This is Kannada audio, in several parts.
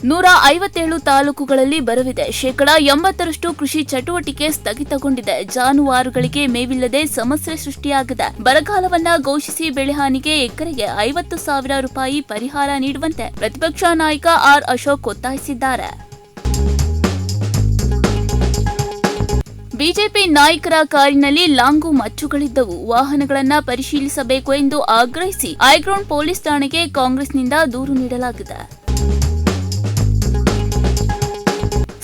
157 ತಾಲೂಕುಗಳಲ್ಲಿ ಬರವಿದೆ. 80% ಕೃಷಿ ಚಟುವಟಿಕೆ ಸ್ಥಗಿತಗೊಂಡಿದೆ. ಜಾನುವಾರುಗಳಿಗೆ ಮೇವಿಲ್ಲದೆ ಸಮಸ್ಯೆ ಸೃಷ್ಟಿಯಾಗಿದೆ. ಬರಗಾಲವನ್ನ ಘೋಷಿಸಿ ಬೆಳೆಹಾನಿಗೆ ಎಕರೆಗೆ 50,000 ರೂಪಾಯಿ ಪರಿಹಾರ ನೀಡುವಂತೆ ಪ್ರತಿಪಕ್ಷ ನಾಯಕ ಆರ್ ಅಶೋಕ್ ಒತ್ತಾಯಿಸಿದ್ದಾರೆ. ಬಿಜೆಪಿ ನಾಯಕರ ಕಾರಿನಲ್ಲಿ ಲಾಂಗು ಮಚ್ಚುಗಳಿದ್ದವು. ವಾಹನಗಳನ್ನು ಪರಿಶೀಲಿಸಬೇಕು ಎಂದು ಆಗ್ರಹಿಸಿ ಐಗ್ರೌಂಡ್ ಪೊಲೀಸ್ ಠಾಣೆಗೆ ಕಾಂಗ್ರೆಸ್ನಿಂದ ದೂರು ನೀಡಲಾಗಿದೆ.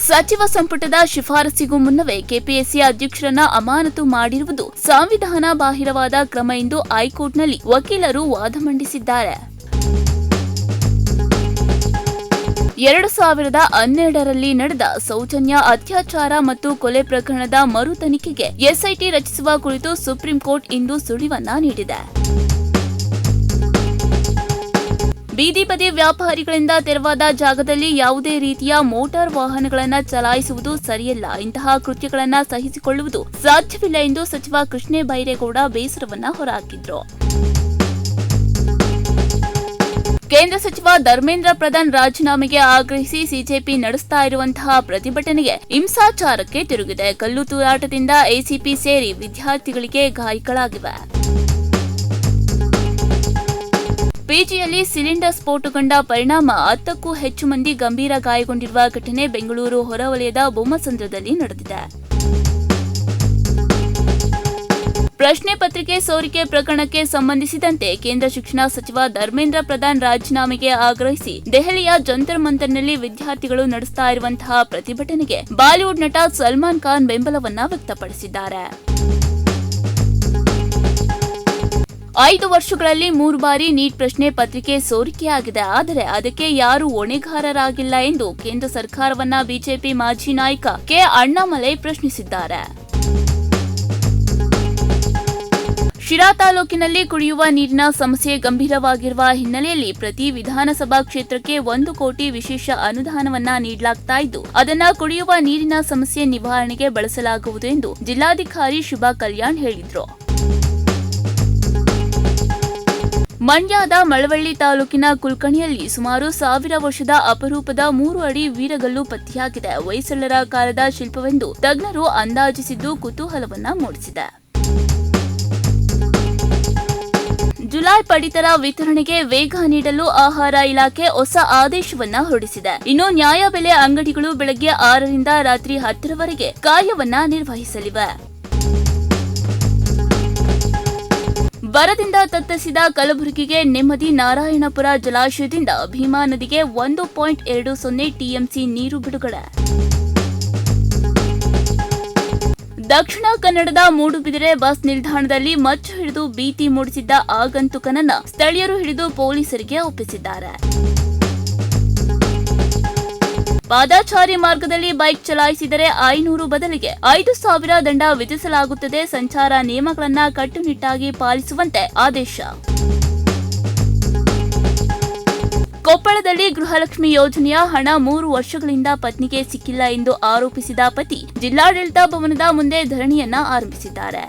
ಸಚಿವ ಸಂಪುಟದ ಶಿಫಾರಸಿಗೂ ಮುನ್ನವೇ ಕೆಪಿಎಸ್ಸಿ ಅಧ್ಯಕ್ಷರನ್ನ ಅಮಾನತು ಮಾಡಿರುವುದು ಸಂವಿಧಾನ ಬಾಹಿರವಾದ ಕ್ರಮ ಎಂದು ಹೈಕೋರ್ಟ್ನಲ್ಲಿ ವಕೀಲರು ವಾದ ಮಂಡಿಸಿದ್ದಾರೆ. 2012ರಲ್ಲಿ ನಡೆದ ಸೌಜನ್ಯ ಅತ್ಯಾಚಾರ ಮತ್ತು ಕೊಲೆ ಪ್ರಕರಣದ ಮರು ತನಿಖೆಗೆ ಎಸ್ಐಟಿ ರಚಿಸುವ ಕುರಿತು ಸುಪ್ರೀಂ ಕೋರ್ಟ್ ಇಂದು ಸುಳಿವನ್ನ ನೀಡಿದೆ. ಬೀದಿ ಬದಿ ವ್ಯಾಪಾರಿಗಳಿಂದ ತೆರವಾದ ಜಾಗದಲ್ಲಿ ಯಾವುದೇ ರೀತಿಯ ಮೋಟಾರ್ ವಾಹನಗಳನ್ನು ಚಲಾಯಿಸುವುದು ಸರಿಯಲ್ಲ. ಇಂತಹ ಕೃತ್ಯಗಳನ್ನು ಸಹಿಸಿಕೊಳ್ಳುವುದು ಸಾಧ್ಯವಿಲ್ಲ ಎಂದು ಸಚಿವ ಕೃಷ್ಣ ಬೈರೇಗೌಡ ಬೇಸರವನ್ನ ಹೊರಹಾಕಿದ್ರು. ಕೇಂದ್ರ ಸಚಿವ ಧರ್ಮೇಂದ್ರ ಪ್ರಧಾನ್ ರಾಜೀನಾಮೆಗೆ ಆಗ್ರಹಿಸಿ ಸಿಜೆಪಿ ನಡೆಸ್ತಾ ಇರುವಂತಹ ಪ್ರತಿಭಟನೆಗೆ ಹಿಂಸಾಚಾರಕ್ಕೆ ತಿರುಗಿದೆ. ಕಲ್ಲು ತೂರಾಟದಿಂದ ಎಸಿಪಿ ಸೇರಿ ವಿದ್ಯಾರ್ಥಿಗಳಿಗೆ ಗಾಯಗಳಾಗಿವೆ. ಪಿಜಿಯಲ್ಲಿ ಸಿಲಿಂಡರ್ ಸ್ಫೋಟಗೊಂಡ ಪರಿಣಾಮ 10ಕ್ಕೂ ಹೆಚ್ಚು ಮಂದಿ ಗಂಭೀರ ಗಾಯಗೊಂಡಿರುವ ಘಟನೆ ಬೆಂಗಳೂರು ಹೊರವಲಯದ ಬೊಮ್ಮಸಂದ್ರದಲ್ಲಿ ನಡೆದಿದೆ. ಪ್ರಶ್ನೆ ಪತ್ರಿಕೆ ಸೋರಿಕೆ ಪ್ರಕರಣಕ್ಕೆ ಸಂಬಂಧಿಸಿದಂತೆ ಕೇಂದ್ರ ಶಿಕ್ಷಣ ಸಚಿವ ಧರ್ಮೇಂದ್ರ ಪ್ರಧಾನ್ ರಾಜೀನಾಮೆಗೆ ಆಗ್ರಹಿಸಿ ದೆಹಲಿಯ ಜಂತರ್ ಮಂತರ್ನಲ್ಲಿ ವಿದ್ಯಾರ್ಥಿಗಳು ನಡೆಸ್ತಾ ಇರುವಂತಹ ಪ್ರತಿಭಟನೆಗೆ ಬಾಲಿವುಡ್ ನಟ ಸಲ್ಮಾನ್ ಖಾನ್ ಬೆಂಬಲವನ್ನ ವ್ಯಕ್ತಪಡಿಸಿದ್ದಾರೆ. 5 ವರ್ಷಗಳಲ್ಲಿ 3 ಬಾರಿ ನೀಟ್ ಪ್ರಶ್ನೆ ಪತ್ರಿಕೆ ಸೋರಿಕೆಯಾಗಿದೆ. ಆದರೆ ಅದಕ್ಕೆ ಯಾರೂ ಹೊಣೆಗಾರರಾಗಿಲ್ಲ ಎಂದು ಕೇಂದ್ರ ಸರ್ಕಾರವನ್ನ ಬಿಜೆಪಿ ಮಾಜಿ ನಾಯಕ ಕೆ ಅಣ್ಣಾಮಲೈ ಪ್ರಶ್ನಿಸಿದ್ದಾರೆ. ಶಿರಾ ತಾಲೂಕಿನಲ್ಲಿ ಕುಡಿಯುವ ನೀರಿನ ಸಮಸ್ಯೆ ಗಂಭೀರವಾಗಿರುವ ಹಿನ್ನೆಲೆಯಲ್ಲಿ ಪ್ರತಿ ವಿಧಾನಸಭಾ ಕ್ಷೇತ್ರಕ್ಕೆ 1 ಕೋಟಿ ವಿಶೇಷ ಅನುದಾನವನ್ನ ನೀಡಲಾಗ್ತಾ ಇದ್ದು ಅದನ್ನ ಕುಡಿಯುವ ನೀರಿನ ಸಮಸ್ಯೆ ನಿವಾರಣೆಗೆ ಬಳಸಲಾಗುವುದು ಎಂದು ಜಿಲ್ಲಾಧಿಕಾರಿ ಶುಭಾ ಕಲ್ಯಾಣ್ ಹೇಳಿದರು. ಮಂಡ್ಯದ ಮಳವಳ್ಳಿ ತಾಲೂಕಿನ ಕುಲ್ಕಣಿಯಲ್ಲಿ ಸುಮಾರು 1000 ವರ್ಷದ ಅಪರೂಪದ 3 ಅಡಿ ವೀರಗಲ್ಲು ಪತ್ತೆಯಾಗಿದೆ. ಹೊಯ್ಸಳರ ಕಾಲದ ಶಿಲ್ಪವೆಂದು ತಜ್ಞರು ಅಂದಾಜಿಸಿದ್ದು ಕುತೂಹಲವನ್ನ ಮೂಡಿಸಿದೆ. ಜುಲೈ ಪಡಿತರ ವಿತರಣೆಗೆ ವೇಗ ನೀಡಲು ಆಹಾರ ಇಲಾಖೆ ಹೊಸ ಆದೇಶವನ್ನ ಹೊರಡಿಸಿದೆ. ಇನ್ನು ನ್ಯಾಯಬೆಲೆ ಅಂಗಡಿಗಳು ಬೆಳಗ್ಗೆ 6ರಿಂದ ರಾತ್ರಿ 10ರವರೆಗೆ ಕಾರ್ಯವನ್ನ ನಿರ್ವಹಿಸಲಿವೆ. ಬರದಿಂದ ತತ್ತರಿಸಿದ ಕಲಬುರಗಿಗೆ ನೆಮ್ಮದಿ. ನಾರಾಯಣಪುರ ಜಲಾಶಯದಿಂದ ಭೀಮಾ ನದಿಗೆ 1.20 ಟಿಎಂಸಿ ನೀರು ಬಿಡುಗಡೆ. ದಕ್ಷಿಣ ಕನ್ನಡದ ಮೂಡುಬಿದಿರೆ ಬಸ್ ನಿಲ್ದಾಣದಲ್ಲಿ ಮಚ್ಚು ಹಿಡಿದು ಭೀತಿ ಮೂಡಿಸಿದ್ದ ಆಗಂತುಕನನ್ನ ಸ್ಥಳೀಯರು ಹಿಡಿದು ಪೊಲೀಸರಿಗೆ ಒಪ್ಪಿಸಿದ್ದಾರೆ. ಪಾದಚಾರಿ ಮಾರ್ಗದಲ್ಲಿ ಬೈಕ್ ಚಲಾಯಿಸಿದರೆ 500 ಬದಲಿಗೆ 5,000 ದಂಡ ವಿಧಿಸಲಾಗುತ್ತದೆ. ಸಂಚಾರ ನಿಯಮಗಳನ್ನು ಕಟ್ಟುನಿಟ್ಟಾಗಿ ಪಾಲಿಸುವಂತೆ ಆದೇಶ. ಕೊಪ್ಪಳದಲ್ಲಿ ಗೃಹಲಕ್ಷ್ಮಿ ಯೋಜನೆಯ ಹಣ 3 ವರ್ಷಗಳಿಂದ ಪತ್ನಿಗೆ ಸಿಕ್ಕಿಲ್ಲ ಎಂದು ಆರೋಪಿಸಿದ ಪತಿ ಜಿಲ್ಲಾಡಳಿತ ಭವನದ ಮುಂದೆ ಧರಣಿಯನ್ನ ಆರಂಭಿಸಿದ್ದಾರೆ.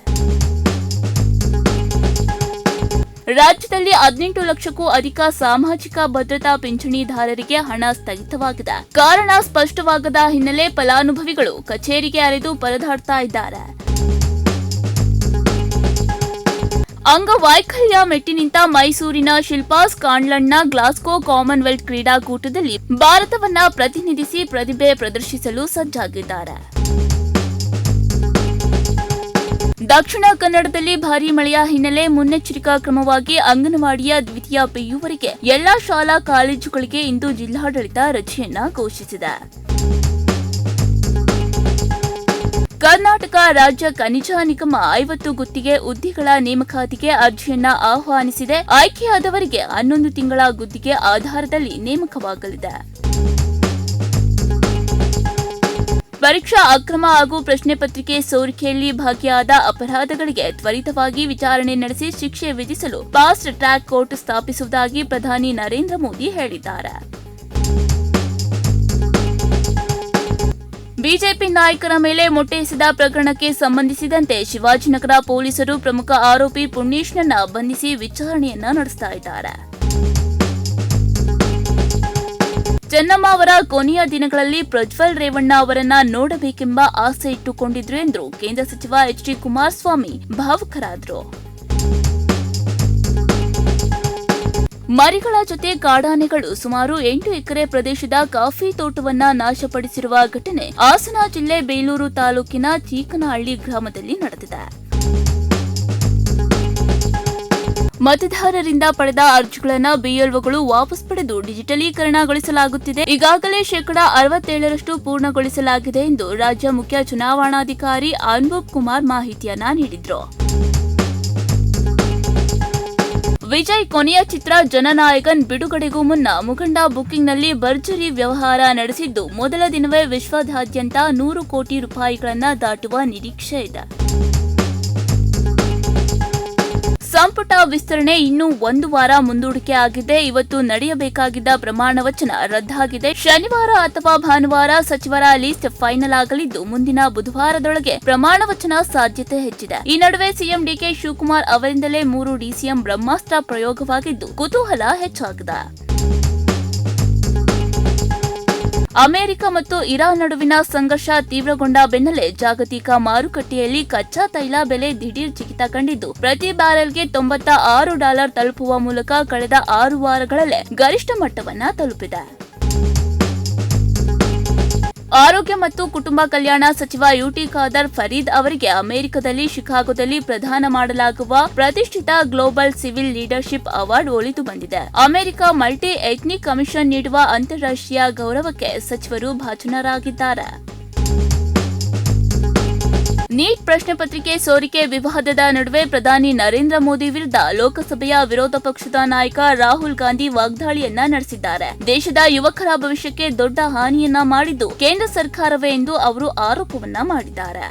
ರಾಜ್ಯದಲ್ಲಿ 18 ಲಕ್ಷಕ್ಕೂ ಅಧಿಕ ಸಾಮಾಜಿಕ ಭದ್ರತಾ ಪಿಂಚಣಿದಾರರಿಗೆ ಹಣ ಸ್ಥಗಿತವಾಗಿದೆ. ಕಾರಣ ಸ್ಪಷ್ಟವಾಗದ ಹಿನ್ನೆಲೆ ಫಲಾನುಭವಿಗಳು ಕಚೇರಿಗೆ ಅಲೆದು ಪರದಾಡ್ತಾ ಇದ್ದಾರೆ. ಅಂಗವೈಕಲ್ಯ ಮೆಟ್ಟಿ ನಿಂತ ಮೈಸೂರಿನ ಶಿಲ್ಪಾ ಸ್ಕಾಟ್ಲೆಂಡ್ನ ಗ್ಲಾಸ್ಗೋ ಕಾಮನ್ವೆಲ್ತ್ ಕ್ರೀಡಾಕೂಟದಲ್ಲಿ ಭಾರತವನ್ನ ಪ್ರತಿನಿಧಿಸಿ ಪ್ರತಿಭೆ ಪ್ರದರ್ಶಿಸಲು ಸಜ್ಜಾಗಿದ್ದಾರೆ. ದಕ್ಷಿಣ ಕನ್ನಡದಲ್ಲಿ ಭಾರೀ ಮಳೆಯ ಹಿನ್ನೆಲೆ ಮುನ್ನೆಚ್ಚರಿಕಾ ಕ್ರಮವಾಗಿ ಅಂಗನವಾಡಿಯ ದ್ವಿತೀಯ ಪಿಯುವರೆಗೆ ಎಲ್ಲಾ ಶಾಲಾ ಕಾಲೇಜುಗಳಿಗೆ ಇಂದು ಜಿಲ್ಲಾಡಳಿತ ರಜೆಯನ್ನ ಘೋಷಿಸಿದೆ. ಕರ್ನಾಟಕ ರಾಜ್ಯ ಖನಿಜ ನಿಗಮ 50 ಗುತ್ತಿಗೆ ಹುದ್ದೆಗಳ ನೇಮಕಾತಿಗೆ ಅರ್ಜಿಯನ್ನ ಆಹ್ವಾನಿಸಿದೆ. ಆಯ್ಕೆಯಾದವರಿಗೆ 11 ತಿಂಗಳ ಗುತ್ತಿಗೆ ಆಧಾರದಲ್ಲಿ ನೇಮಕವಾಗಲಿದೆ. ಪರೀಕ್ಷಾ ಅಕ್ರಮ ಹಾಗೂ ಪ್ರಶ್ನೆ ಪತ್ರಿಕೆ ಸೋರಿಕೆಯಲ್ಲಿ ಭಾಗಿಯಾದ ಅಪರಾಧಗಳಿಗೆ ತ್ವರಿತವಾಗಿ ವಿಚಾರಣೆ ನಡೆಸಿ ಶಿಕ್ಷೆ ವಿಧಿಸಲು ಫಾಸ್ಟ್ ಟ್ರ್ಯಾಕ್ ಕೋರ್ಟ್ ಸ್ಥಾಪಿಸುವುದಾಗಿ ಪ್ರಧಾನಿ ನರೇಂದ್ರ ಮೋದಿ ಹೇಳಿದ್ದಾರೆ. ಬಿಜೆಪಿ ನಾಯಕರ ಮೇಲೆ ಮೊಟ್ಟೆ ಎಸೆದ ಪ್ರಕರಣಕ್ಕೆ ಸಂಬಂಧಿಸಿದಂತೆ ಶಿವಾಜಿನಗರ ಪೊಲೀಸರು ಪ್ರಮುಖ ಆರೋಪಿ ಪುಣ್ಯೇಶ್ನನ್ನ ಬಂಧಿಸಿ ವಿಚಾರಣೆಯನ್ನ ನಡೆಸ್ತಾ ಇದ್ದಾರೆ. ಚೆನ್ನಮ್ಮ ಅವರ ಕೊನೆಯ ದಿನಗಳಲ್ಲಿ ಪ್ರಜ್ವಲ್ ರೇವಣ್ಣ ಅವರನ್ನ ನೋಡಬೇಕೆಂಬ ಆಸೆ ಇಟ್ಟುಕೊಂಡಿದ್ರು ಎಂದು ಕೇಂದ್ರ ಸಚಿವ ಎಚ್.ಡಿ. ಕುಮಾರಸ್ವಾಮಿ ಭಾವುಕರಾದರು. ಮರಿಗಳ ಜೊತೆ ಕಾಡಾನೆಗಳು ಸುಮಾರು 8 ಎಕರೆ ಪ್ರದೇಶದ ಕಾಫಿ ತೋಟವನ್ನ ನಾಶಪಡಿಸಿರುವ ಘಟನೆ ಹಾಸನ ಜಿಲ್ಲೆ ಬೇಲೂರು ತಾಲೂಕಿನ ಚೀಕನಹಳ್ಳಿ ಗ್ರಾಮದಲ್ಲಿ ನಡೆದಿದೆ. ಮತದಾರರಿಂದ ಪಡೆದ ಅರ್ಜಿಗಳನ್ನು ಬಿಎಲ್ಒಗಳು ವಾಪಸ್ ಪಡೆದು ಡಿಜಿಟಲೀಕರಣಗೊಳಿಸಲಾಗುತ್ತಿದೆ. ಈಗಾಗಲೇ 67% ಪೂರ್ಣಗೊಳಿಸಲಾಗಿದೆ ಎಂದು ರಾಜ್ಯ ಮುಖ್ಯ ಚುನಾವಣಾಧಿಕಾರಿ ಅನ್ಬೂಬ್ ಕುಮಾರ್ ಮಾಹಿತಿಯನ್ನ ನೀಡಿದರು. ವಿಜಯ್ ಕೊನೆಯ ಚಿತ್ರ ಜನನಾಯಕನ್ ಬಿಡುಗಡೆಗೂ ಮುನ್ನ ಮುಖಂಡ ಬುಕ್ಕಿಂಗ್ನಲ್ಲಿ ಭರ್ಜರಿ ವ್ಯವಹಾರ ನಡೆಸಿದ್ದು, ಮೊದಲ ದಿನವೇ ವಿಶ್ವದಾದ್ಯಂತ 100 ಕೋಟಿ ರೂಪಾಯಿಗಳನ್ನು ದಾಟುವ ನಿರೀಕ್ಷೆ ಇದೆ. ಸಂಪುಟ ವಿಸ್ತರಣೆ ಇನ್ನೂ 1 ವಾರ ಮುಂದೂಡಿಕೆ ಆಗಿದೆ. ಇವತ್ತು ನಡೆಯಬೇಕಾಗಿದ್ದ ಪ್ರಮಾಣ ವಚನ ರದ್ದಾಗಿದೆ. ಶನಿವಾರ ಅಥವಾ ಭಾನುವಾರ ಸಚಿವರ ಲಿಸ್ಟ್ ಫೈನಲ್ ಆಗಲಿದ್ದು, ಮುಂದಿನ ಬುಧವಾರದೊಳಗೆ ಪ್ರಮಾಣ ವಚನ ಸಾಧ್ಯತೆ ಹೆಚ್ಚಿದೆ. ಈ ನಡುವೆ ಸಿಎಂ ಡಿಕೆ ಶಿವಕುಮಾರ್ ಅವರಿಂದಲೇ 3 ಡಿಸಿಎಂ ಬ್ರಹ್ಮಾಸ್ತ್ರ ಪ್ರಯೋಗವಾಗಿದ್ದು, ಕುತೂಹಲ ಹೆಚ್ಚಾಗಿದೆ. ಅಮೆರಿಕ ಮತ್ತು ಇರಾನ್ ನಡುವಿನ ಸಂಘರ್ಷ ತೀವ್ರಗೊಂಡ ಬೆನ್ನಲ್ಲೇ ಜಾಗತಿಕ ಮಾರುಕಟ್ಟೆಯಲ್ಲಿ ಕಚ್ಚಾ ತೈಲ ಬೆಲೆ ದಿಢೀರ್ ಜಿಗಿತ ಕಂಡಿದ್ದು, ಪ್ರತಿ ಬ್ಯಾರೆಲ್ಗೆ $96 ತಲುಪುವ ಮೂಲಕ ಕಳೆದ 6 ವಾರಗಳಲ್ಲೇ ಗರಿಷ್ಠ ಮಟ್ಟವನ್ನ ತಲುಪಿದೆ. ಆರೋಗ್ಯ ಮತ್ತು ಕುಟುಂಬ ಕಲ್ಯಾಣ ಸಚಿವ ಯುಟಿ ಖಾದರ್ ಫರೀದ್ ಅವರಿಗೆ ಅಮೆರಿಕದಲ್ಲಿ ಶಿಕಾಗೋದಲ್ಲಿ ಪ್ರದಾನ ಮಾಡಲಾಗುವ ಪ್ರತಿಷ್ಠಿತ ಗ್ಲೋಬಲ್ ಸಿವಿಲ್ ಲೀಡರ್ಶಿಪ್ ಅವಾರ್ಡ್ ಒಲಿದು ಬಂದಿದೆ. ಅಮೆರಿಕ ಮಲ್ಟಿ ಎಥ್ನಿಕ್ ಕಮಿಷನ್ ನೀಡುವ ಅಂತಾರಾಷ್ಟ್ರೀಯ ಗೌರವಕ್ಕೆ ಸಚಿವರು ಭಾಜನರಾಗಿದ್ದಾರೆ. ನೀಟ್ ಪ್ರಶ್ನೆ ಪತ್ರಿಕೆ ಸೋರಿಕೆ ವಿವಾದದ ನಡುವೆ ಪ್ರಧಾನಿ ನರೇಂದ್ರ ಮೋದಿ ವಿರುದ್ಧ ಲೋಕಸಭೆಯ ವಿರೋಧ ಪಕ್ಷದ ನಾಯಕ ರಾಹುಲ್ ಗಾಂಧಿ ವಾಗ್ದಾಳಿಯನ್ನ ನಡೆಸಿದ್ದಾರೆ. ದೇಶದ ಯುವಕರ ಭವಿಷ್ಯಕ್ಕೆ ದೊಡ್ಡ ಹಾನಿಯನ್ನ ಮಾಡಿದ್ದು ಕೇಂದ್ರ ಸರ್ಕಾರವೇ ಎಂದು ಅವರು ಆರೋಪವನ್ನ ಮಾಡಿದ್ದಾರೆ.